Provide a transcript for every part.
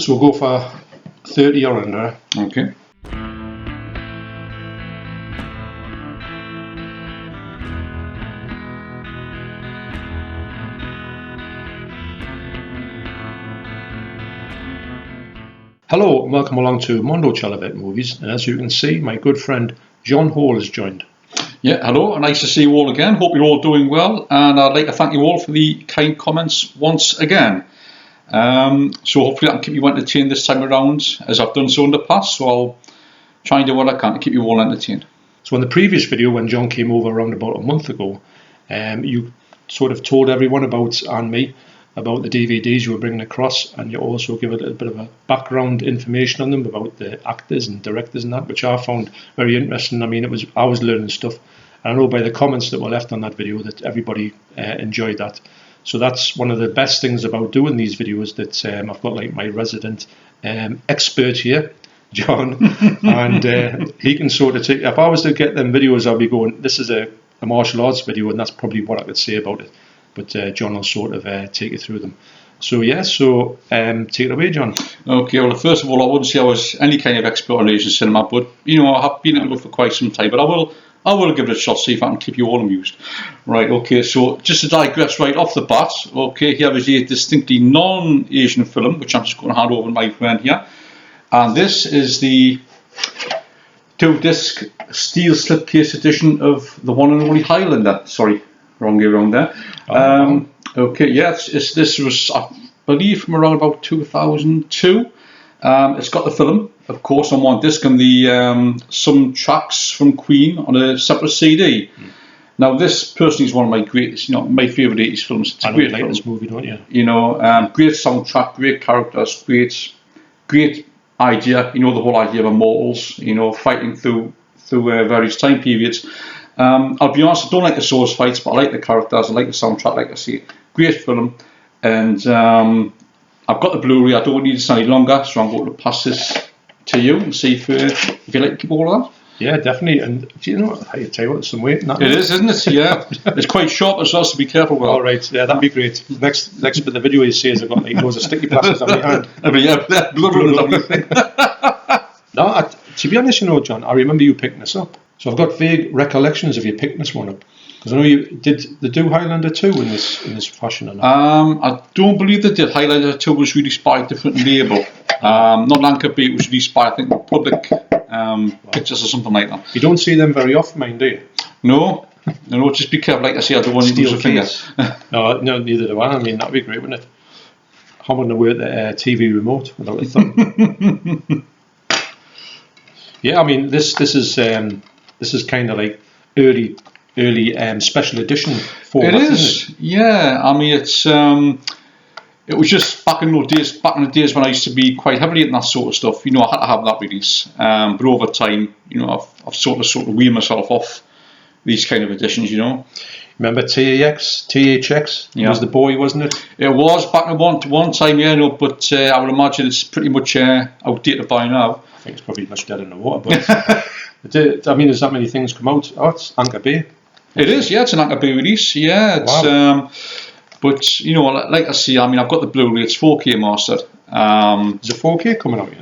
So we'll go for 30 or under. Okay. Hello and welcome along to Mondo Chelloveck Movies, and as you can see, my good friend John Hall has joined. Yeah, hello, nice to see you all again. Hope you're all doing well, and I'd like to thank you all for the kind comments once again. So hopefully I can keep you entertained this time around, as I've done so in the past, so I'll try and do what I can to keep you all entertained. So in the previous video, when John came over around about a month ago, you sort of told everyone about, and me, about the DVDs you were bringing across, and you also give a little bit of a background information on them about the actors and directors and that, which I found very interesting. I mean, I was learning stuff, and I know by the comments that were left on that video that everybody enjoyed that. So that's one of the best things about doing these videos, that I've got like my resident expert here, John, and he can sort of take, if I was to get them videos, I'll be going, this is a martial arts video, and that's probably what I could say about it. But John will sort of take you through them. So yeah, take it away, John. Okay, well, first of all, I wouldn't say I was any kind of expert on Asian cinema, but you know, I have been at it for quite some time. But I will give it a shot, see if I can keep you all amused. Right, okay, so just to digress right off the bat, okay, here is a distinctly non-Asian film, which I'm just going to hand over to my friend here. And this is the 2-disc steel slipcase edition of the One and Only Highlander. Sorry, wrong way around there. Okay, yeah, this was, I believe, from around about 2002. It's got the film, of course, on one disc, and the some tracks from Queen on a separate CD. Now, this personally is one of my greatest, my favourite 80s films. It's a great film. This movie, don't you? Great soundtrack, great characters, great idea. The whole idea of immortals, fighting through various time periods. I'll be honest, I don't like the swords fights, but I like the characters, I like the soundtrack, like I say. Great film, and I've got the Blu-ray. I don't need this any longer, so I'm going to pass this to you and see if you like to keep all of that. Yeah, definitely. And do you know what? I tell you what, there's some weight in that. It is, isn't it? Yeah. It's quite sharp as well, so be careful with it. All right, yeah, that'd be great. Next bit of the video he says I've got like loads of sticky plasters on my hand. Blood on your thing. No, to be honest, John, I remember you picking this up. So I've got vague recollections of you picking this one up. Because I know you did do Highlander 2 in this fashion or not? I don't believe they did. Highlander 2 was released by a different label. Not Lanka B, it was released by, I think, Public Pictures or something like that. You don't see them very often, mind, do you? No, just be careful. Like I say, I don't want to lose a finger. No, neither do I. I mean, that'd be great, wouldn't it? I wouldn't wear the TV remote without a thumb. Yeah, I mean, this is kind of like early special edition format. It is, isn't it? Yeah. I mean, it was just back in the days when I used to be quite heavily in that sort of stuff. I had to have that release. But over time, I've sort of weaned myself off these kind of editions. Remember THX? Yeah. It was the boy, wasn't it? It was back in one time, yeah. But I would imagine it's pretty much outdated by now. I think it's probably much dead in the water, but I mean, there's that many things come out. Oh, it's Anchor Bay. It is, yeah. It's an Anchor Bay release, yeah. It's, wow. But like I say, I mean, I've got the Blu-ray. It's 4K mastered. Is it 4K coming out?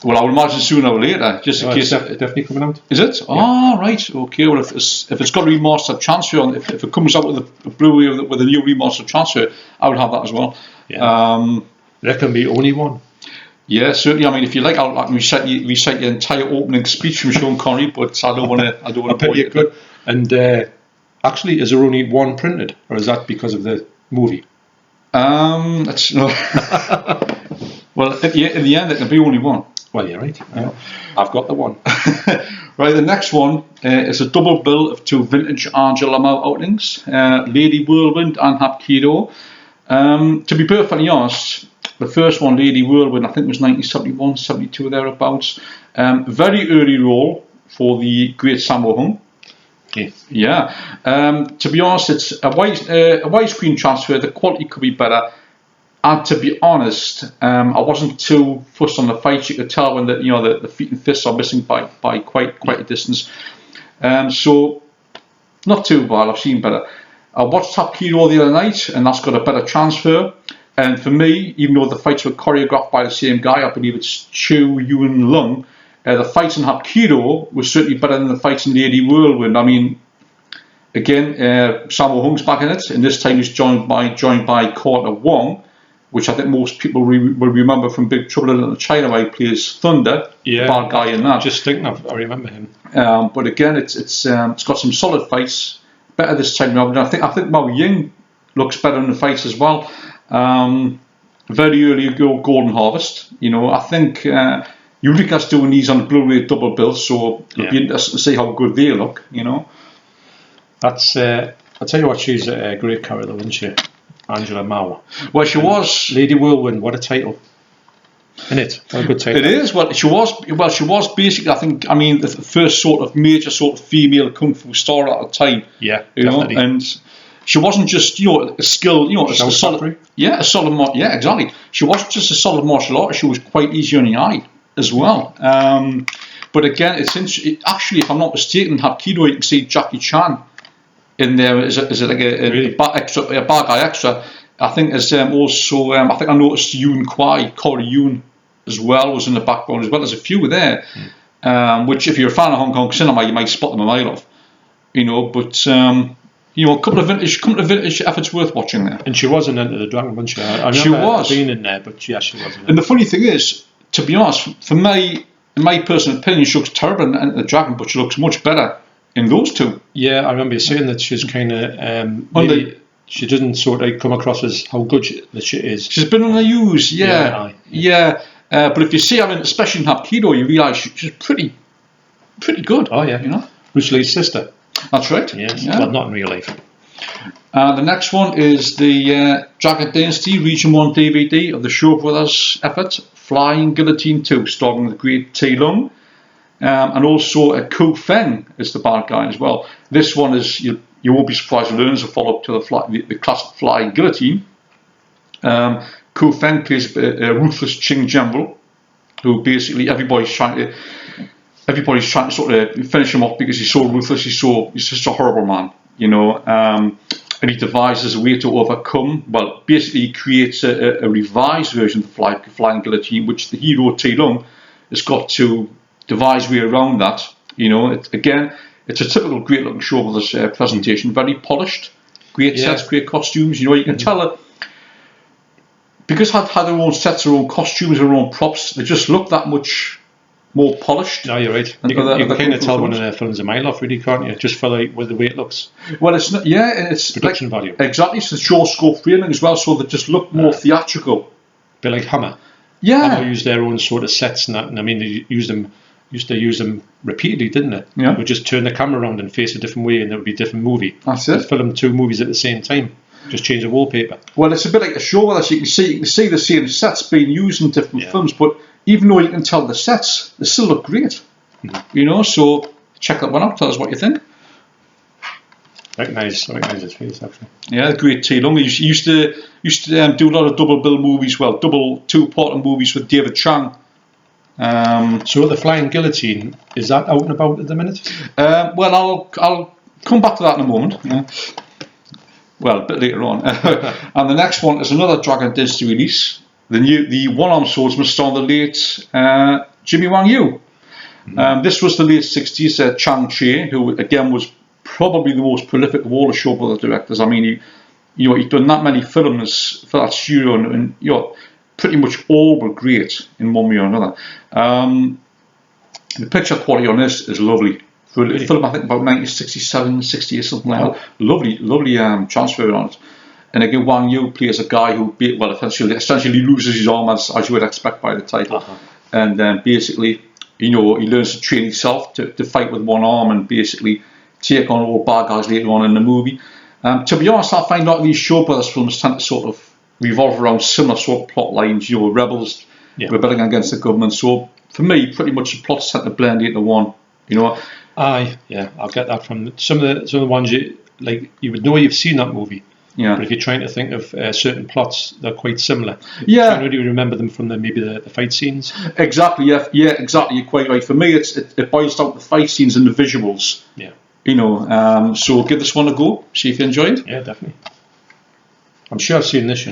Well, I would imagine sooner or later, just in case. It's definitely coming out. Is it? Yeah. Oh, right. Okay. Well, if it's got a remastered transfer, if it comes out with a Blu-ray with a new remastered transfer, I would have that as well. Yeah. There can be only one. Yeah, certainly. I mean, if you like, I can recite your entire opening speech from Sean Connery, but I don't want to. bet you could. And actually, is there only one printed, or is that because of the movie? That's no. Well, in the end, there can be only one. Well, you're right. I've got the one. Right, the next one is a double bill of two vintage Angel Lamau outings, Lady Whirlwind and Hapkido. To be perfectly honest, the first one, Lady Whirlwind, I think was 1971, 72, thereabouts. Very early role for the great Sammo Hung. Okay. Yeah. To be honest, it's a widescreen transfer. The quality could be better. And to be honest, I wasn't too fussed on the fights. You could tell when the feet and fists are missing by quite a distance. So not too bad. I've seen better. I watched Hapkido the other night, and that's got a better transfer. And for me, even though the fights were choreographed by the same guy, I believe it's Chu Yun Lung, the fights in Hapkido were certainly better than the fights in Lady Whirlwind. I mean, again, Sammo Hung's back in it, and this time he's joined by Carter Wong, which I think most people will remember from Big Trouble in Little China, where he plays Thunder, the bad guy in that. Just thinking I remember him. But again, it's got some solid fights, better this time around. And I think Mao Ying looks better in the fights as well. Very early Golden Harvest, I think Eureka's doing these on the Blu-ray double bill, so it'll be interesting to see how good they look, That's, I'll tell you what, she's a great character, isn't she? Angela Mao. Well, she was Lady Whirlwind. What a title, isn't it? What a good title. It is. Well, she was basically, the first sort of major sort of female kung fu star at the time. Yeah, definitely. And she wasn't just a skill, a solid, exactly. She wasn't just a solid martial artist. She was quite easy on the eye as well. But again, actually, if I'm not mistaken, Hapkido, you can see Jackie Chan in there as like a bad guy extra. I think there's also I think I noticed Yoon Kwai, Corey Yoon as well was in the background as well. There's a few there, which if you're a fan of Hong Kong cinema, you might spot them a mile off. But a couple of vintage efforts worth watching there. And she wasn't Enter the Dragon, wasn't she? She was been in there, but yeah, she wasn't. And the funny thing is, to be honest, in my personal opinion, she looks terrible in Enter the Dragon, but she looks much better in those two. Yeah, I remember you saying that she's kind of she doesn't sort of come across as how good she is. She's been underused, yeah. But if you see her, especially in Hapkido, you realise she's pretty good. Oh yeah, Bruce Lee's sister. That's right. Yes, yeah. Well, not in real life. The next one is the Dragon Dynasty Region 1 DVD of the Shaw Brothers effort, Flying Guillotine 2, starring the great Tai Lung. And also Ku Feng is the bad guy as well. This one is, you won't be surprised to learn, is a follow-up to the classic Flying Guillotine. Ku Feng plays a ruthless Qing general who basically everybody's trying to sort of finish him off because he's so ruthless, he's just a horrible man, and he devises a way to overcome. Well, basically he creates a revised version of the Flying Guillotine, which the hero Tai Lung has got to devise way around that. It's a typical great looking show with this presentation, very polished, great sets, great costumes. You can tell that because they've had their own sets, their own costumes, their own props, they just look that much more polished. No, you're right. You can kind of tell one of their films a mile off, really, can't you? Just for with the way it looks. Well, it's not. Yeah, it's production value. Exactly. It's the short scope framing as well, so they just look more theatrical. A bit like Hammer. Yeah. Hammer used their own sort of sets and that, and they used to use them repeatedly, didn't they? Yeah. They would just turn the camera around and face a different way, and it would be a different movie. That's it. They'd film 2 movies at the same time. Just change the wallpaper. Well, it's a bit like a show where you can see the same sets being used in different films, but even though you can tell the sets, they still look great. Mm-hmm. So check that one out. Tell us what you think. Recognise his face, actually. Yeah, great Tai Lung. He used to do a lot of double bill movies. Well, double 2-part movies with David Chang. So the Flying Guillotine, is that out and about at the minute? Well, I'll come back to that in a moment. Yeah. Well, a bit later on. And the next one is another Dragon Dynasty release. The one-armed swordsman starring the late Jimmy Wang Yu. This was the late 60s. Chang Cheh, who again was probably the most prolific of all the Shaw Brothers directors. I mean, he'd done that many films for that studio, and pretty much all were great in one way or another. The picture quality on this is lovely. For a film, I think about 1967, 60 or something like that. Lovely transfer on it. And again, Wang Yu plays a guy who, essentially loses his arm, as you would expect by the title. And then basically, he learns to train himself to fight with one arm and basically take on all bad guys later on in the movie. To be honest, I find a lot of these Shaw Brothers films tend to sort of revolve around similar sort of plot lines. Rebels rebelling against the government. So for me, pretty much the plots tend to blend into one. I'll get that from some of the ones you would know you've seen that movie. Yeah. But if you're trying to think of certain plots, they're quite similar. Yeah. You don't really remember them from the fight scenes. Exactly. Yeah. Exactly. You're quite right. For me, it boils down to the fight scenes and the visuals. Yeah. So give this one a go. See if you enjoy it. Yeah, definitely. I'm sure I've seen this.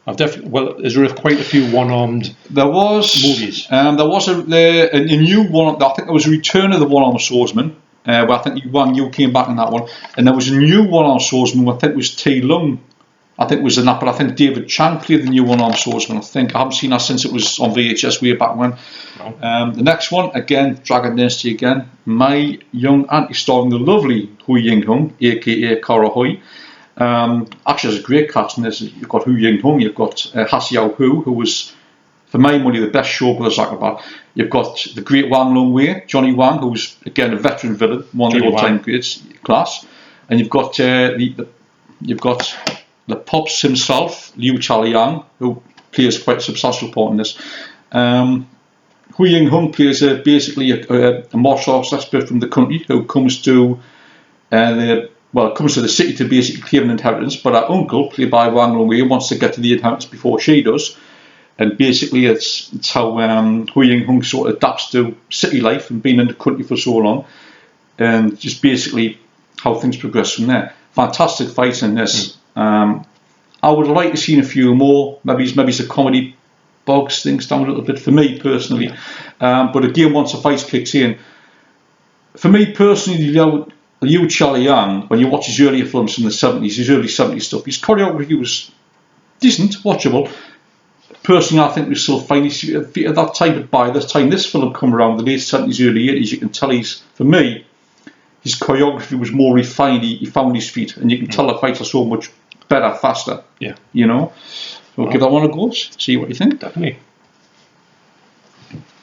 I've definitely. Well, is there quite a few one-armed There was movies? There was a new one. I think there was a Return of the One-Armed Swordsman. Where I think you came back in that one, and there was a new one-armed swordsman. I think it was T. Lung. I think it was in that, but I think David Chang played the new one-armed swordsman. I haven't seen that since it was on VHS way back when. No. The next one, again, Dragon Dynasty again. My Young Auntie, starring the lovely Hu Ying Hung, aka Kara Hui. Actually, there's a great cast in this. You've got Hu Ying Hung, you've got Hsiao Hu, who was, for my money, the best show brothers acrobat. You've got the great Wang Long Wei, Johnny Wang, who's again a veteran villain, one of the all-time greats class, and you've got you've got the Pops himself, Liu Chaliang, who plays quite a substantial part in this. Hu Ying Hung plays basically a martial arts expert from the country who comes to comes to the city to basically claim an inheritance, but her uncle, played by Wang Long Wei, wants to get to the inheritance before she does. And basically, it's how Hu Ying Hung sort of adapts to city life and being in the country for so long, and just basically how things progress from there. Fantastic fights in this. I would like to see a few more. Maybe the comedy bogs things down a little bit for me personally. But again, once the fight kicks in, for me personally, Liu Chaliang, when you watch his earlier films from the 70s, his early 70s stuff, his choreography was decent, watchable. Personally, I think we still find he's at that time, but by the time this film come around, the late 70s, early 80s, you can tell for me, his choreography was more refined. He found his feet, and you can tell the fights are so much better, faster. Yeah. You know? So give that one a go, see what you think. Definitely.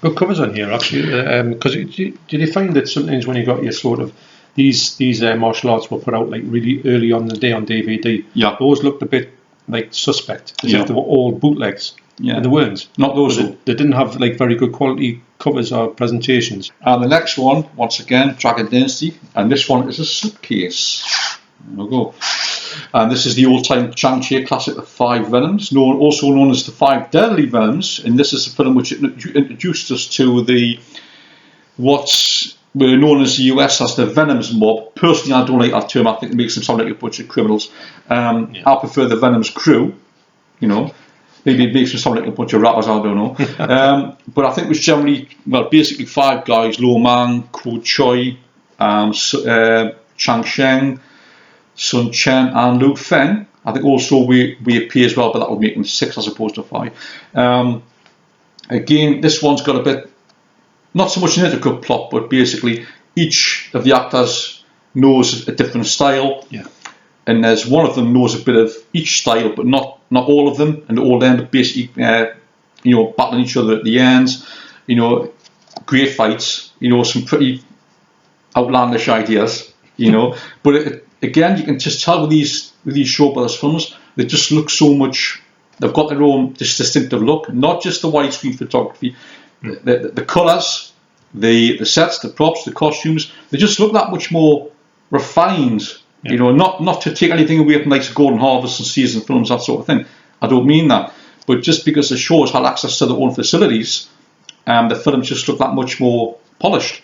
Good covers on here, actually. Because did you find that sometimes when you got your sort of, these martial arts were put out like really early on in the day on DVD, those looked a bit like suspect, as if they were all bootlegs. Yeah, and they weren't. Not those. They didn't have like very good quality covers or presentations. And the next one, once again, Dragon Dynasty, and this one is a slipcase. There we go. And this is the old-time Chang-Chi classic, The Five Venoms, also known as The Five Deadly Venoms. And this is a film which introduced us to what's known as the US as the Venoms mob. Personally, I don't like that term. I think it makes them sound like a bunch of criminals. I prefer the Venoms crew, you know. Maybe it makes them sound like a bunch of rappers, I don't know. But I think it was generally, basically five guys: Lo Mang, Kuo Choi, Chang Sheng, Sun Chen, and Lu Feng. I think also we appear as well, but that would make them 6 as opposed to 5. Again, this one's got a bit, not so much an intricate plot, but basically each of the actors knows a different style. Yeah. And there's one of them knows a bit of each style, but not all of them, and all end up basically, battling each other at the ends. Great fights. Some pretty outlandish ideas. But again, you can just tell with these Shaw Brothers films, they just look so much. They've got their own distinctive look, not just the widescreen photography, the colours, the sets, the props, the costumes. They just look that much more refined. Yeah. Not to take anything away from like Golden Harvest and Season films, that sort of thing. I don't mean that. But just because the shows had access to their own facilities, the films just look that much more polished.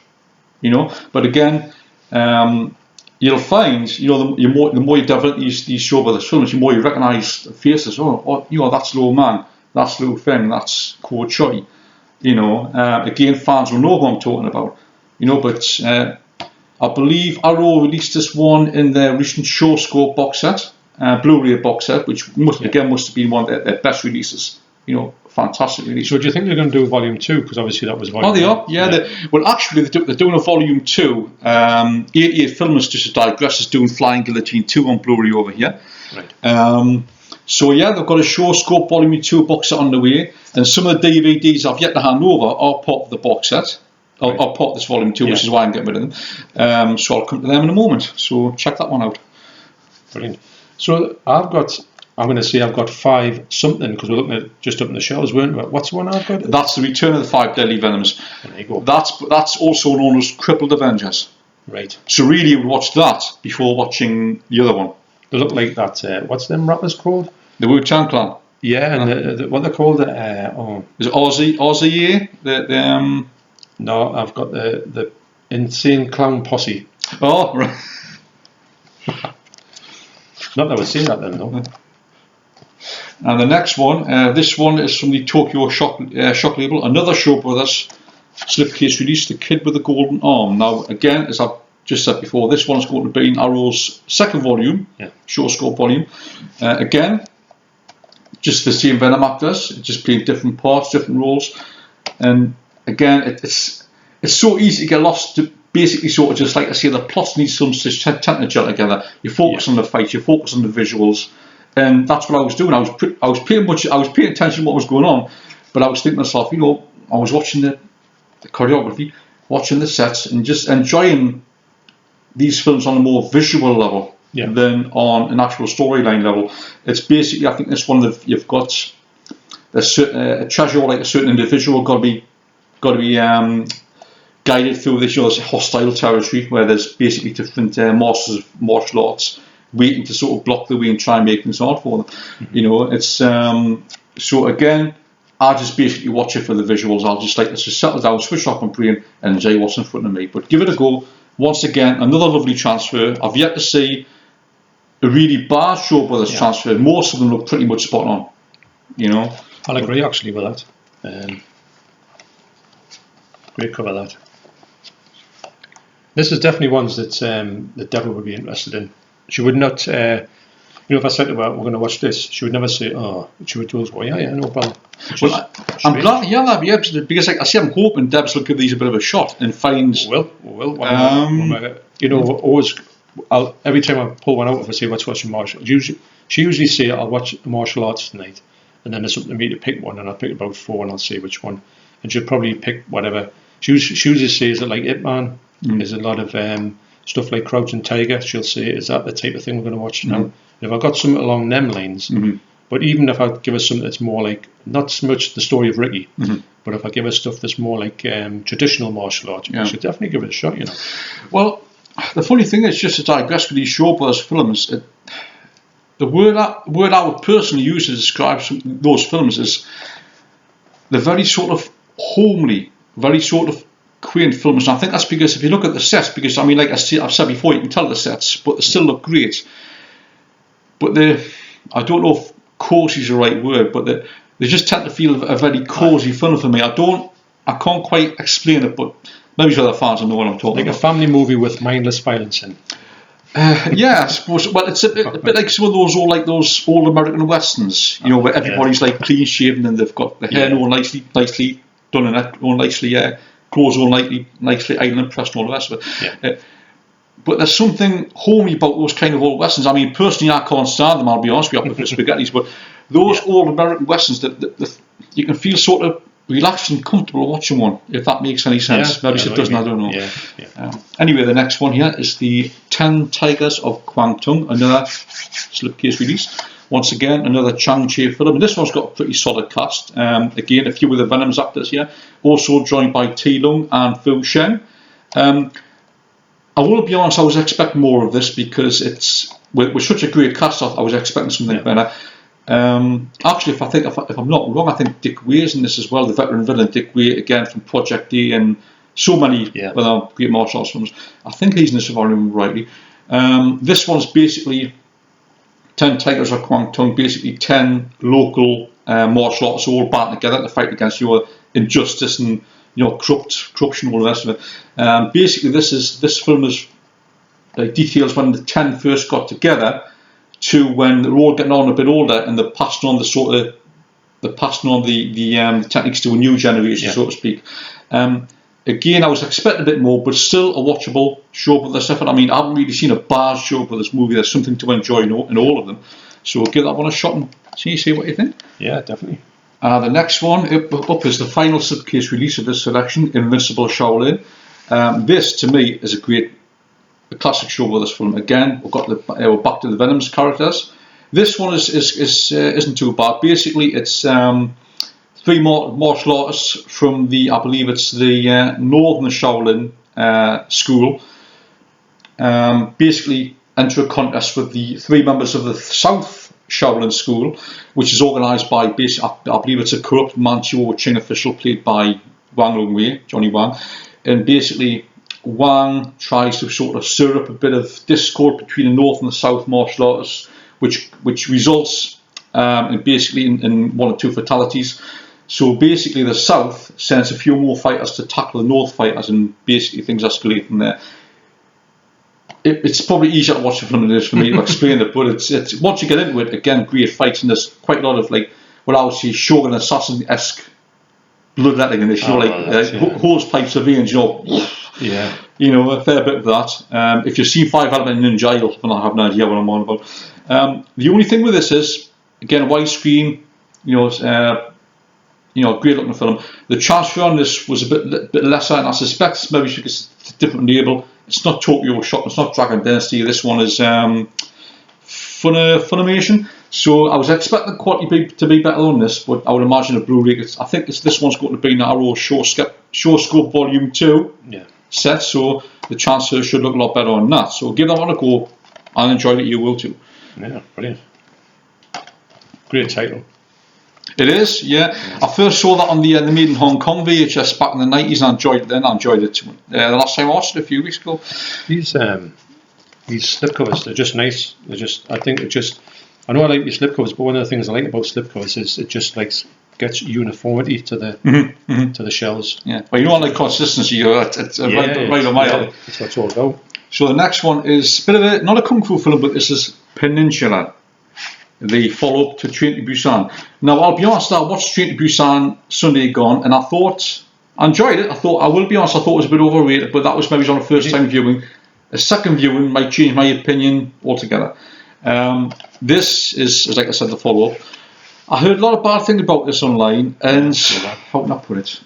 But again, you'll find, the more you develop these Shaw Brothers films, the more you recognise the faces. That's Lo Mang, that's Lu Feng, that's Kuo Choi. Again, fans will know who I'm talking about. But I believe Arrow released this one in their recent Show Scope box set, Blu-ray box set, which must have been one of their best releases. Fantastic release. So do you think they're going to do Volume 2? Because obviously that was Volume 1. Oh, they are? Yeah. Actually, they're doing a Volume 2. 88 Films, just to digress, is doing Flying Guillotine 2 on Blu-ray over here. Right. So yeah, they've got a Show Scope Volume 2 box set on the way, and some of the DVDs I've yet to hand over are part of the box set. I'll pop this Volume 2, which is why I'm getting rid of them. So I'll come to them in a moment. So check that one out. Brilliant. So I'm going to say I've got 5 something, because we're looking at just up in the shelves, weren't we? What's the one I've got? That's The Return of the Five Deadly Venoms. There you go. That's also known as Crippled Avengers. Right. So really you would watch that before watching the other one. They look like that, what's them rappers called? The Wu-Tang Clan. Yeah, and what they're called? Is it Aussie? No, I've got the Insane Clown Posse. Oh, right. Not that I would say that then, though. And the next one, this one is from the Tokyo Shock label, another Shaw Brothers slipcase release, The Kid with the Golden Arm. Now, again, as I've just said before, this one's going to be Bain Arrows' second volume, short scope volume. Again, just the same Venom actors, just playing different parts, different roles. And again, it's so easy to get lost to basically sort of just like I say, the plots in these films just tend to gel together. You focus on the fight, you focus on the visuals, and that's what I was doing. I was paying attention to what was going on, but I was thinking to myself, you know, I was watching the choreography, watching the sets, and just enjoying these films on a more visual level than on an actual storyline level. It's basically, I think, this one that you've got a treasure, like a certain individual, got to be guided through this, you know, this hostile territory where there's basically different masters of martial arts waiting to sort of block the way and try and make things hard for them. You know, it's so again, I just basically watch it for the visuals. I'll just like, let's just settle down, switch off my brain, and enjoy what's in front of me. But give it a go. Once again, another lovely transfer. I've yet to see a really bad Shaw Brothers transfer. Most of them look pretty much spot on. You know, I'll agree actually with that. Great cover, that. This is definitely ones that Deborah would be interested in. She would not, you know, if I said to her, we're going to watch this, she would never say, oh, she would always go, yeah, no problem. Well, I'm glad to hear that, because like I say, I'm hoping Debs will give these a bit of a shot and finds... We will. You know, always, every time I pull one out of her, say, let's watch a martial arts. She usually say, I'll watch martial arts tonight, and then it's up to me to pick one, and I'll pick about 4 and I'll say which one. And she'll probably pick whatever. She usually says that, like Ip Man, there's a lot of stuff like Crouching Tiger. She'll say, is that the type of thing we're going to watch now? And if I've got something along them lines, but even if I give her something that's more like, not so much the story of Ricky, but if I give her stuff that's more like traditional martial arts, I should definitely give it a shot, you know. Well, the funny thing is, just to digress with these Shaw Brothers films, the word I would personally use to describe those films is the very sort of homely, very sort of quaint films. And I think that's because if you look at the sets, because I mean, like I've said before, you can tell the sets, but they still look great. But I don't know if cozy is the right word, but they just tend to feel a very cozy film for me. I can't quite explain it, but maybe other fans will know what I'm talking about. Like a family movie with mindless violence in. Yeah, I suppose. Well, it's a bit like some of those old American westerns, you know, where everybody's like clean shaven and they've got the hair all nicely done and that, all nicely, clothes all nicely ironed and pressed and all the rest of it. But there's something homey about those kind of old westerns. I mean, personally, I can't stand them. I'll be honest with you, I prefer spaghettis. But those old American westerns, that you can feel sort of relaxed and comfortable watching one, if that makes any sense. Maybe it doesn't, I don't know. Anyway, the next one here is the 10 Tigers of Kwangtung, another slipcase release. Once again, another Chang Cheh film. And this one's got a pretty solid cast. Again, a few of the Venoms actors here. Also joined by T Lung and Fu Shen. I will be honest, I was expecting more of this because it's with such a great cast. I was expecting something better. Actually, if I'm not wrong, I think Dick Way's in this as well, the veteran villain Dick Way, again from Project D and so many great martial arts films. I think he's in this, if I remember rightly. This one's basically 10 Tigers of Kwangtung, basically 10 local martial arts all banded together to fight against your injustice and corruption, all the rest of it. Basically, this film is like details when the 10 first got together to when they're all getting on a bit older and they're passing on the techniques to a new generation, so to speak. Again, I was expecting a bit more, but still a watchable Shaw Brothers effort. I mean, I haven't really seen a bad Shaw Brothers movie. There's something to enjoy in all of them. So give that one a shot and see what you think. Yeah, definitely. The next one up is the final slipcase release of this selection, Invincible Shaolin. This, to me, is a classic Shaw Brothers film. Again, we're back to the Venoms characters. This one isn't too bad. Basically, it's 3 martial artists from I believe it's the Northern Shaolin school. Basically, enter a contest with the 3 members of the South Shaolin school, which is organised by, I believe it's a corrupt Manchu or Qing official played by Wang Longwei, Johnny Wang. And basically, Wang tries to sort of stir up a bit of discord between the North and the South martial artists, which results and basically in 1 or 2 fatalities. So basically the South sends a few more fighters to tackle the North fighters, and basically things escalate from there. It's probably easier to watch the film than it is for me to explain it, but it's once you get into it, again, great fights, and there's quite a lot of like what I would say Shogun Assassin-esque bloodletting in this, hose pipes of veins, yeah, a fair bit of that. If you've seen Five Venoms in jail, then I have no idea what I'm on about. The only thing with this is, again, widescreen, great looking film. The transfer on this was a bit lesser, and I suspect it's maybe because it's a different label. It's not Tokyo Shock, it's not Dragon Dynasty. This one is Funimation. So I was expecting the quality to be better on this, but I would imagine a Blu-ray. I think this one's going to be Bain Arrows Showscope Volume 2 set, so the transfer should look a lot better on that. So give that one a go and enjoy it, you will too. Yeah, brilliant. Great title. It is, yeah. I first saw that on the Made in Hong Kong VHS back in the 90s, and I enjoyed it then. I enjoyed it too. The last time I watched it a few weeks ago. These slipcovers, they're just nice. I know I like these slipcovers, but one of the things I like about slipcovers is it just gets uniformity to the to the shells. Yeah, well, I like consistency. It's right on my alley. That's what it's all about. So the next one is a bit of not a kung fu film, but this is Peninsula, the follow-up to Train to Busan. Now, I'll be honest, I watched Train to Busan Sunday gone, and I enjoyed it. I will be honest, I thought it was a bit overrated, but that was maybe on a first-time viewing. A second viewing might change my opinion altogether. This is, like I said, the follow-up. I heard a lot of bad things about this online, and how can I put it?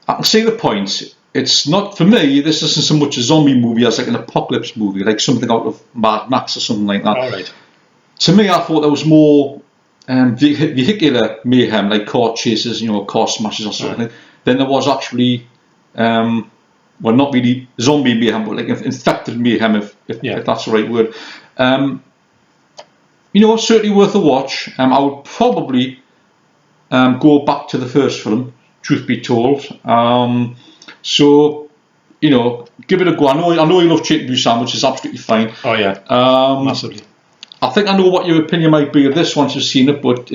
I can see the point. It's not, for me, this isn't so much a zombie movie as like an apocalypse movie, like something out of Mad Max or something like that. All right. To me, I thought there was more vehicular mayhem, like car chases, car smashes or something, than there was actually, well, not really zombie mayhem, but like infected mayhem, if that's the right word. Certainly worth a watch. I would probably go back to the first film, truth be told. So, give it a go. I know you love Train to Busan, which is absolutely fine. Oh yeah, massively. I think I know what your opinion might be of this once you've seen it, but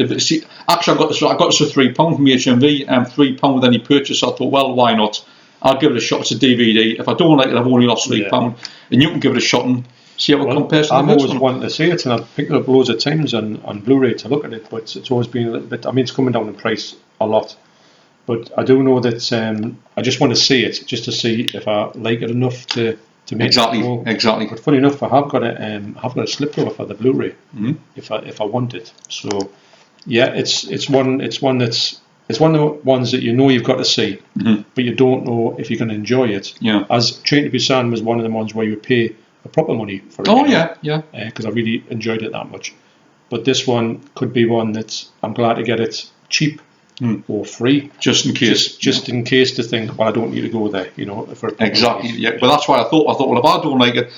actually I got this for £3 from HMV, £3 with any purchase. I thought, well, why not? I'll give it a shot. It's a DVD. If I don't like it, I've only lost £3, and you can give it a shot and see how it compares to the next one. I've always wanted to see it, and I've picked it up loads of times on Blu-ray to look at it, but it's always been a little bit. I mean, it's coming down in price a lot, but I do know that I just want to see it just to see if I like it enough to make exactly. But funny enough, I have got a slipcover for the Blu-ray if I want it. So yeah, it's one of the ones that you've got to see, but you don't know if you're going to enjoy it. Yeah. As Train to Busan was one of the ones where you would pay the proper money for it. Oh yeah. Because I really enjoyed it that much. But this one could be one that I'm glad to get it cheap or free, just in case. Just in case to think, well, I don't need to go there. Exactly. Yeah. Well, that's why I thought, well, if I don't like it,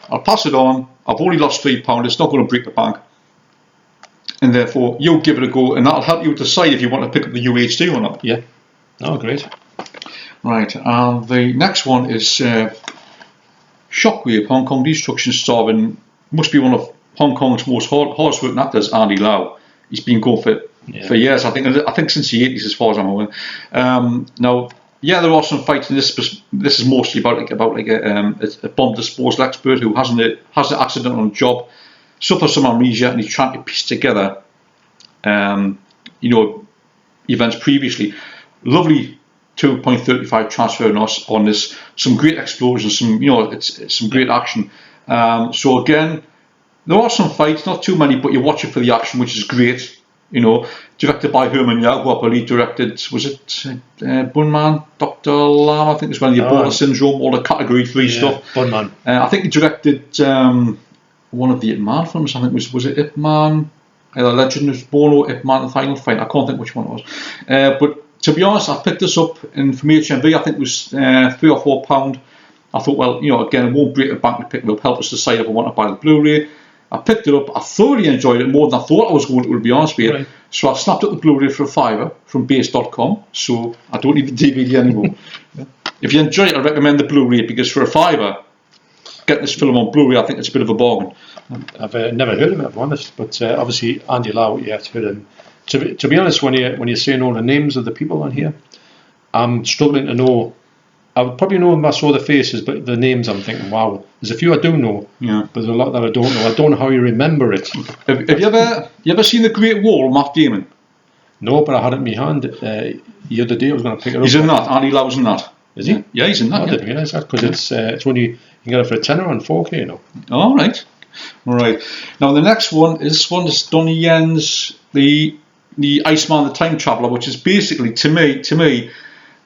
I'll pass it on. I've only lost £3. It's not going to break the bank. And therefore, you'll give it a go, and that'll help you decide if you want to pick up the UHD or not. Yeah. Oh, great. Right. The next one is Shockwave, Hong Kong destruction star, and must be one of Hong Kong's most hardest working actors, Andy Lau. He's been going for years. I think since the 80s, as far as I'm aware. Now, there are some fights in this. This is mostly about a bomb disposal expert who has an accident on a job, suffers some amnesia, and he's trying to piece together, events previously. Lovely 2.35 transfer on this. Some great explosions. It's some great action. So again, there are some fights, not too many, but you watch it for the action, which is great. Directed by Herman Yao, who I believe directed, was it Bunman, Dr. Lam, I think it's when the Ebola syndrome, all the Category 3 stuff. Bunman. I think he directed one of the Ip Man films. I think was it Ip Man, either Legend is Born or Ip Man, the Final Fight. I can't think which one it was. But to be honest, I picked this up from HMV. I think it was £3 or £4. I thought, well, again, it won't break the bank to pick it up, help us decide if I want to buy the Blu-ray. I picked it up. I thoroughly enjoyed it more than I thought I was going to be honest with you. Right. So I snapped up the Blu-ray for £5 from base.com. So I don't need the DVD anymore. If you enjoy it, I recommend the Blu-ray because for £5, getting this film on Blu-ray, I think it's a bit of a bargain. I've never heard of it, to be honest, but obviously Andy Lau, yeah, I've heard him. To be honest, when you're saying all the names of the people on here, I'm struggling to know. I would probably know if I saw the faces, but the names I'm thinking, wow, there's a few I do know, but there's a lot that I don't know. I don't know how you remember it. Have you ever seen The Great Wall, Matt Damon? No, but I had it in my hand the other day. I was going to pick it up. He's in that. Andy Lau's in that. Is he? Yeah, he's in that. I didn't realise that, because it's when you can get it for a tenner on 4K, you know. All right. Now the next one is Donnie Yen's the Iceman the Time Traveller, which is basically to me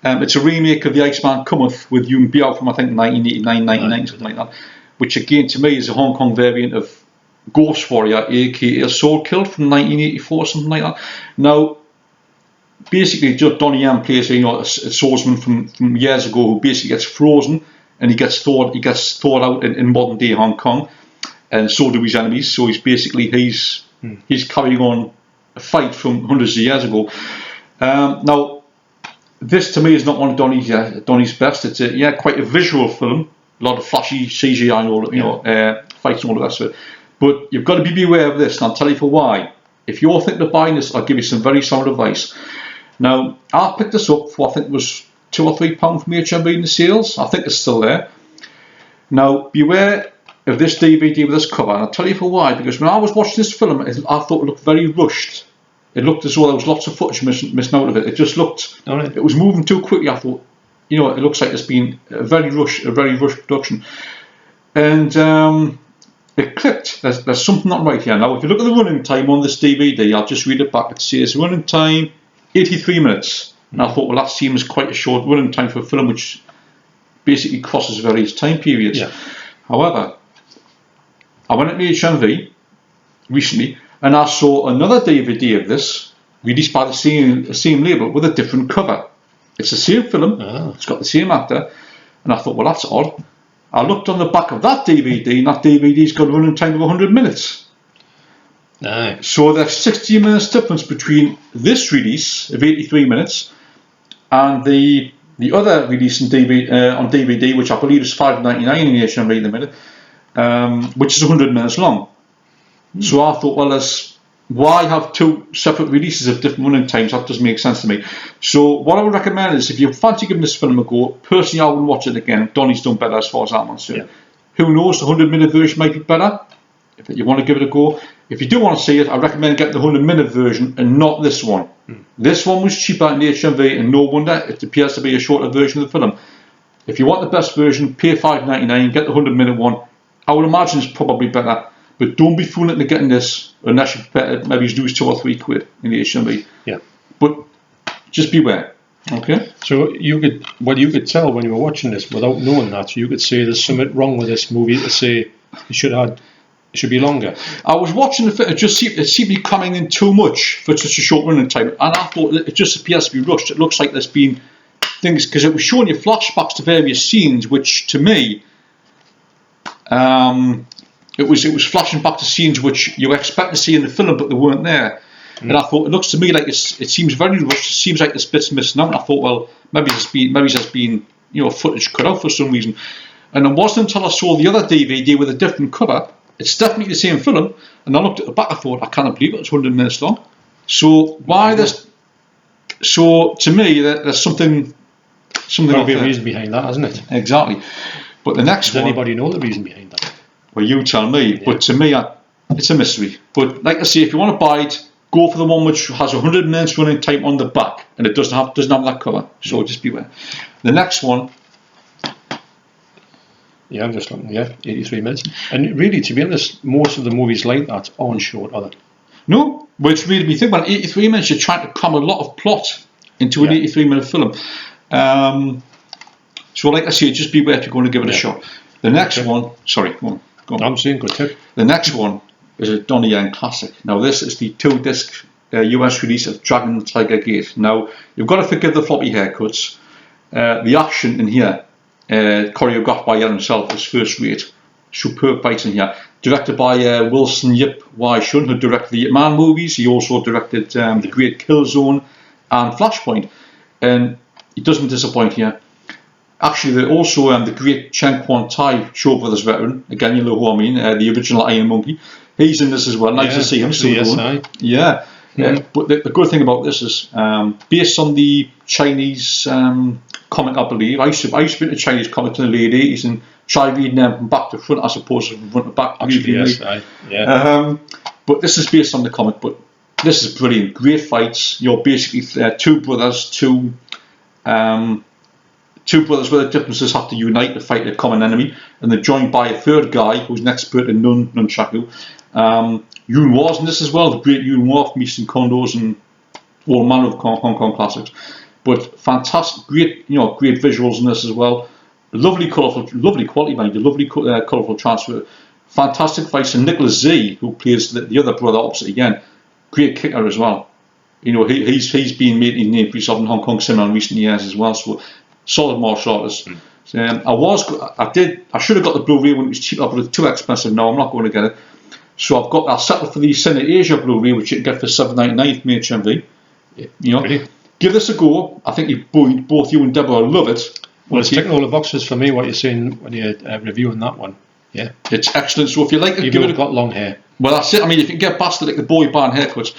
it's a remake of The Iceman Cometh with Yoon Biao from I think 1989, 99, something like that. Which again to me is a Hong Kong variant of Ghost Warrior, aka Soul Killed from 1984, something like that. Now, basically, Donnie Yen plays a swordsman from years ago who basically gets frozen and he gets thawed out in modern day Hong Kong, and so do his enemies. So he's carrying on a fight from hundreds of years ago. Now, this to me is not one of Donnie's best. It's quite a visual film, a lot of flashy CGI and all, fights and all the rest of it. But you've got to be beware of this, and I'll tell you for why. If you're thinking of buying this, I'll give you some very solid advice. Now, I picked this up for I think it was £2 or £3 from HMV in the sales. I think it's still there. Now, beware of this DVD with this cover, and I'll tell you for why. Because when I was watching this film, I thought it looked very rushed. It looked as though there was lots of footage missing out of it. It just looked, it was moving too quickly. I thought, it looks like it's been a very rushed production. And it clicked. There's something not right here. Now, if you look at the running time on this DVD, I'll just read it back. It says running time 83 minutes. And I thought, well, that seems quite a short running time for a film which basically crosses various time periods. Yeah. However, I went at the HMV recently and I saw another DVD of this released by the same label with a different cover. It's the same film, It's got the same actor, and I thought, well, that's odd. I looked on the back of that DVD, and that DVD's got a running time of 100 minutes. Nice. So there's 60 minutes difference between this release of 83 minutes and the other release on DVD, which I believe is $5.99 in HMV in the minute, which is 100 minutes long. So I thought, well, why have two separate releases of different running times? That doesn't make sense to me. So what I would recommend is, if you fancy giving this film a go, personally I wouldn't watch it again. Donnie's done better as far as I'm concerned. Yeah. Who knows, the 100-minute version might be better if you want to give it a go. If you do want to see it, I recommend getting the 100-minute version and not this one. This one was cheaper in the HMV, and no wonder, it appears to be a shorter version of the film. If you want the best version, pay $5.99, get the 100-minute one. I would imagine it's probably better. But don't be fooling into getting this unless you're prepared to maybe lose £2 or £3 in the HMV. Yeah. But just beware. Okay. So you could tell when you were watching this without knowing that. You could say there's something wrong with this movie to say it should be longer. I was watching the film. It seemed to be coming in too much for such a short running time, and I thought it just appears to be rushed. It looks like there's been things, because it was showing you flashbacks to various scenes, which to me, it was flashing back to scenes which you expect to see in the film, but they weren't there. And I thought, it looks to me like it seems very rushed. It seems like this bit's missing out. And I thought, well, maybe there's been footage cut out for some reason. And it wasn't until I saw the other DVD with a different cover. It's definitely the same film. And I looked at the back. I thought, I can't believe it's 100 minutes long. So why this? So to me, there's something. There'll be a reason behind that, isn't it? Exactly. But the next one. Does anybody know the reason behind that? Well, you tell me. Yeah. But to me, it's a mystery. But like I say, if you want to buy it, go for the one which has 100 minutes running time on the back, and it doesn't have that cover. So just beware. The next one. Yeah, I'm just looking. Yeah, 83 minutes. And really, to be honest, most of the movies like that aren't short, are they? No, which made me think, well, 83 minutes, you're trying to cram a lot of plot into an 83-minute film. So like I say, just beware if you're going to give it a shot. The next one, sorry, go on. I'm saying good tip. The next one is a Donnie Yen classic. Now this is the 2-disc US release of Dragon and Tiger Gate. Now you've got to forgive the floppy haircuts. The action in here, choreographed by Yen himself, is first rate. Superb fights in here. Directed by Wilson Yip Wai Shun, who directed the Ip Man movies. He also directed The Great Kill Zone and Flashpoint. And he doesn't disappoint here. Actually, also the great Chen Quan Tai Shaw Brothers veteran. Again, you know who I mean. The original Iron Monkey. He's in this as well. Nice to see him still going. Yeah. But the good thing about this is based on the Chinese comic, I believe. I used to read the Chinese comics in the late 80s and try reading them from back to front as opposed to from front to back. Actually, but this is based on the comic. But this is brilliant. Great fights. You're basically two brothers where the differences have to unite to fight a common enemy, and they're joined by a third guy who's an expert in nunchaku. Yun Hua's in this as well, the great Yun Hua from Eastern Condos and all manner of Hong Kong classics. But fantastic, great visuals in this as well. Lovely quality, mind you, lovely colourful transfer. Fantastic fights, and Nicholas Z, who plays the other brother opposite again, great kicker as well. He's been making a name for himself in Hong Kong cinema in recent years as well. So solid martial artist. I should have got the Blu-ray when it was cheap, but it's too expensive now. I'm not going to get it. So I'll settle for the Cine Asia Blu-ray, which you can get for $7.99 from HMV. Give this a go. I think both you and Deborah will love it. Well, it's ticking all the boxes for me. What you're saying when you're reviewing that one, yeah, it's excellent. So if you like it, give it got long hair. Well, that's it. I mean, if you can get past like the boy band haircuts,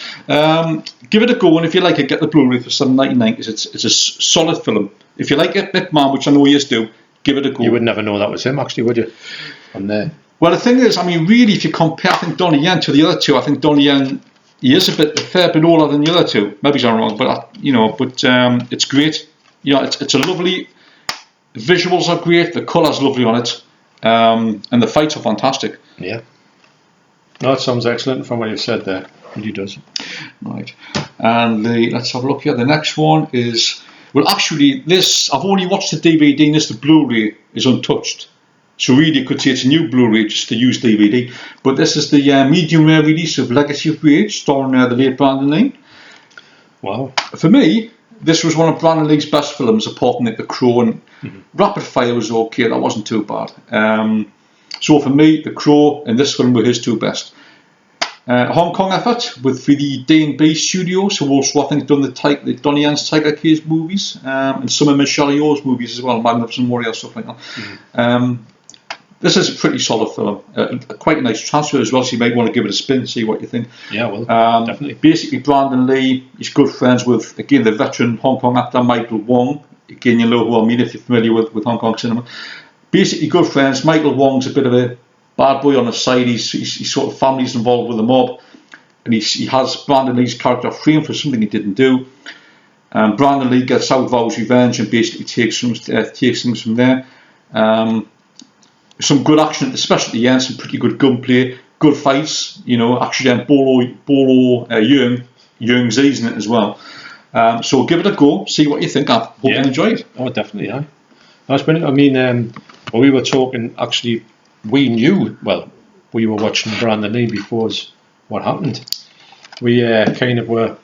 give it a go. And if you like it, get the Blu-ray for $7.99 because it's a solid film. If you like it, Man, which I know you do, give it a go. You would never know that was him, actually, would you? On there. Well, the thing is, I mean, really, if you compare, I think Donnie Yen to the other two, I think Donnie Yen, he is a fair bit older than the other two. Maybe I'm wrong, but it's great. It's a lovely. The visuals are great. The colour's lovely on it, and the fights are fantastic. Yeah. No, it sounds excellent from what you've said there. It really does. Right, and let's have a look here. The next one is, well, actually, this I've only watched the DVD, and the Blu-ray is untouched. So really, you could say it's a new Blu-ray just to use DVD. But this is the medium rare release of Legacy of Rage, starring the late Brandon Lee. Wow. For me, this was one of Brandon Lee's best films, apart from The Crow, and Rapid Fire was okay. That wasn't too bad. So for me, The Crow and this film were his two best. Hong Kong effort for the D&B Studios, who also I think done the Donnie Yen's Tiger Cage movies and some of Michelle Yeoh's movies as well, Magnificent Warrior, stuff like that. This is a pretty solid film. Quite a nice transfer as well, so you might want to give it a spin, see what you think. Yeah, well, definitely. Basically, Brandon Lee, he's good friends with, again, the veteran Hong Kong actor Michael Wong. Again, you know who I mean if you're familiar with Hong Kong cinema. Basically, good friends. Michael Wong's a bit of a bad boy on the side. He's sort of family's involved with the mob. And he has Brandon Lee's character framed for something he didn't do. Brandon Lee gets out, vows revenge, and basically takes things from there. Some good action, especially at the end, some pretty good gunplay, good fights, actually then Bolo Yeung Z's in it as well. So give it a go, see what you think. I hope you enjoy it. Oh, definitely, yeah. That's brilliant. I mean, when we were talking, actually, we knew, well, we were watching Brandon Lee before what happened. We kind of were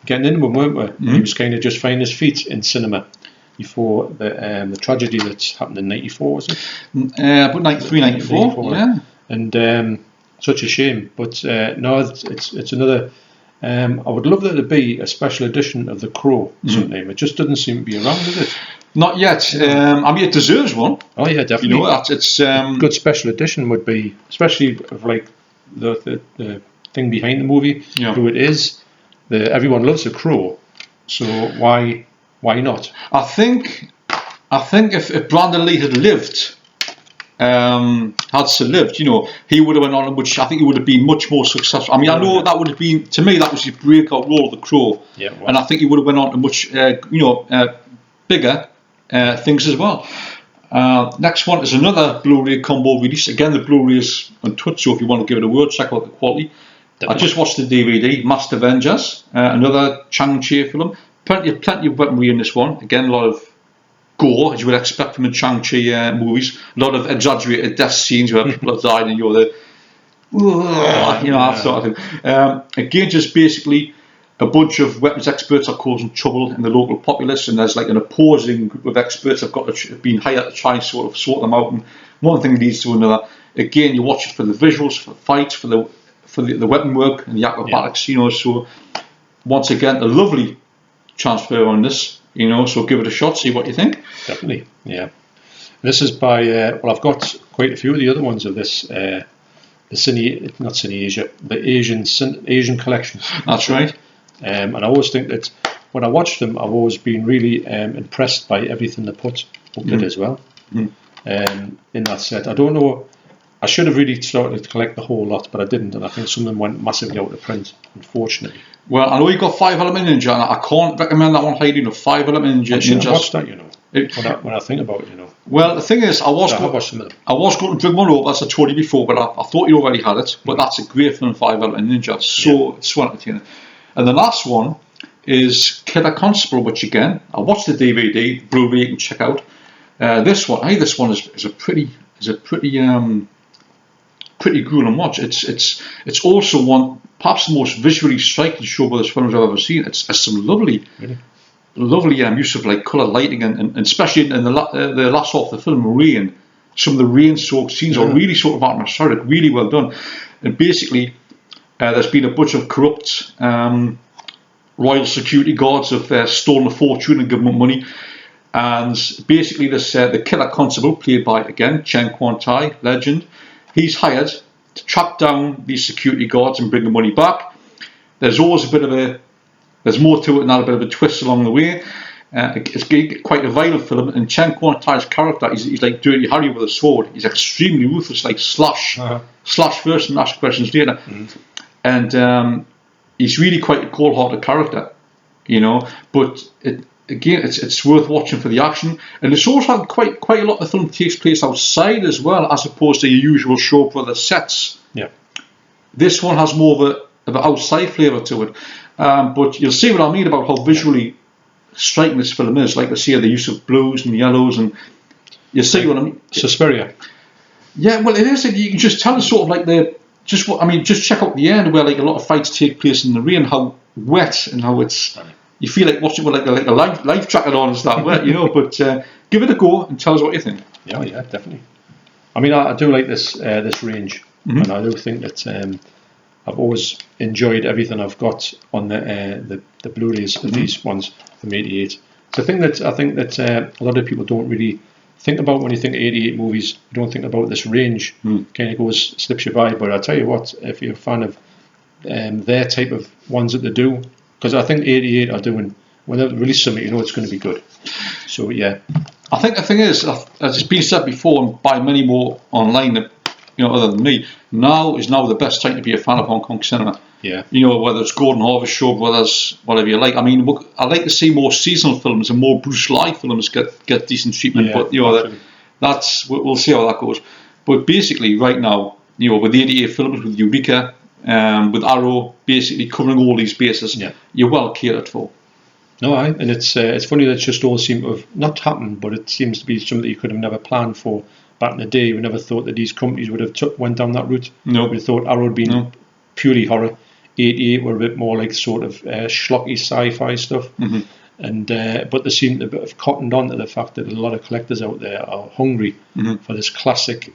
getting into him, weren't we? Mm-hmm. He was kind of just finding his feet in cinema before the tragedy that's happened in '94, was it? About 93, 94, yeah. And such a shame. But no, it's another. I would love there to be a special edition of The Crow sometime. It just doesn't seem to be around, does it? Not yet. I mean, it deserves one. Oh yeah, definitely. It's a good special edition would be, especially of like the thing behind the movie, who it is. Everyone loves The Crow, so why not? I think if Brandon Lee had lived, he would have went on, which I think he would have been much more successful. I mean, I know that would have been, to me, that was his breakout role of The Crow, and I think he would have went on to much, bigger things as well. Next one is another Blu-ray combo release. Again, the Blu-ray is untouched, so if you want to give it a word, check out the quality. Definitely. I just watched the DVD, Masked Avengers, another Chang-Chi film. Plenty of weaponry in this one. Again, a lot of gore, as you would expect from the Chang-Chi movies. A lot of exaggerated death scenes where people have died and you're there, that sort of thing. Again, just basically a bunch of weapons experts are causing trouble in the local populace, and there's like an opposing group of experts have been hired to try and sort of sort them out, and one thing leads to another. Again, you watch it for the visuals, for the fights, for the weapon work and the acrobatics, so once again, a lovely transfer on this, so give it a shot, see what you think. Definitely, yeah. This is by, well, I've got quite a few of the other ones of this, the Asian collection. That's right. And I always think that when I watch them, I've always been really impressed by everything they put up with as well. In that set. I don't know, I should have really started to collect the whole lot, but I didn't, and I think some of them went massively out of print, unfortunately. Well, I know you've got Five Element Ninja, and I can't recommend that one highly enough. Five Element Ninja. I watched that, when I think about it, Well, the thing is, I was going to bring one over, as I told you before, but I thought you already had it. But that's a great film, Five Element Ninja. It's so entertaining. And the last one is Killer Constable, which again, I watched the DVD, Blu-ray you can check out. This one is a pretty grueling watch. It's also one, perhaps the most visually striking Shaw Brothers films I've ever seen. It's some lovely use of like colour lighting, and especially in the last half of the film, rain. Some of the rain-soaked scenes are really sort of atmospheric, really well done. And basically, there's been a bunch of corrupt royal security guards have stolen a fortune and given them money. And basically, this the Killer Constable, played by again Chen Quan Tai, legend. He's hired to track down these security guards and bring the money back. There's always there's more to it than that, a bit of a twist along the way. It's quite a violent film, and Chen Quan Tai's character, he's like Dirty Harry with a sword. He's extremely ruthless, like slash first and ask questions later. And he's really quite a cold-hearted character, but it's worth watching for the action, and it's also quite a lot of the film takes place outside as well, as opposed to your usual Shaw Brothers sets. Yeah, this one has more of an outside flavour to it, but you'll see what I mean about how visually striking this film is. Like I say, the use of blues and yellows, and you see what I mean. Suspiria. Yeah, well, it is. You can just tell it's sort of like just check out the end where like a lot of fights take place in the rain, how wet and how it's. You feel like watching with like a life jacket on and stuff, but give it a go and tell us what you think. Yeah, definitely. I mean, I do like this range, and I do think that I've always enjoyed everything I've got on the Blu-rays of these ones from '88. It's a thing that I think that a lot of people don't really think about when you think of '88 movies. You don't think about this range. Kind of slips you by. But I tell you what, if you're a fan of their type of ones that they do. Because I think '88 are doing, when they release something, it's going to be good. So, yeah. I think the thing is, as it's been said before, and by many more online, other than me, now is the best time to be a fan of Hong Kong cinema. Yeah. Whether it's Gordon Harvest, Shaw Brothers, whatever you like. I mean, I like to see more seasonal films and more Bruce Lee films get decent treatment. Yeah, but, we'll see how that goes. But basically, right now, with the '88 films, with Eureka, with Arrow basically covering all these bases, you're well catered for. No, and it's funny that it just all seemed to have not happened, but it seems to be something that you could have never planned for back in the day. We never thought that these companies would have went down that route. No, we thought Arrow had been purely horror. '88 were a bit more like sort of schlocky sci-fi stuff, and but they seem to have cottoned on to the fact that a lot of collectors out there are hungry for this classic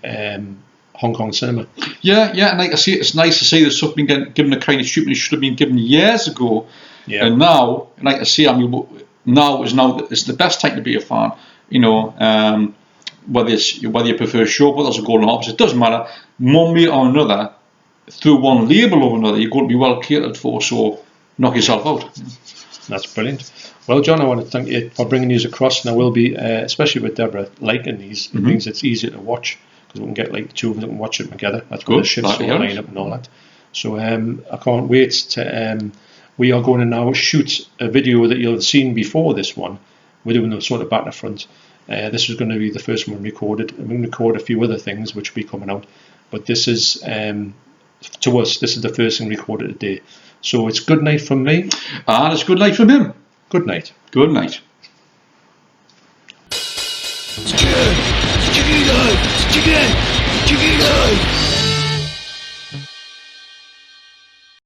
Hong Kong cinema. Yeah, and like I say, it's nice to see that stuff being given the kind of treatment it should have been given years ago. Yeah. And now, like I say, now it's the best time to be a fan. Whether you prefer Shaw Brothers or Golden Harvest, it doesn't matter. One way or another, through one label or another, you're going to be well catered for. So knock yourself out. That's brilliant. Well, John, I want to thank you for bringing these across, and I will be, especially with Deborah, liking these. It means it's easier to watch. We can get like the two of them and watch it together. That's good. The shifts will line up and all that. So I can't wait to. We are going to now shoot a video that you'll have seen before this one. We're doing the sort of back to front. This is going to be the first one recorded. I'm going to record a few other things which will be coming out, but this is to us. This is the first thing recorded today. So it's good night from me, and it's good night from him. Good night. Good night. Chicken!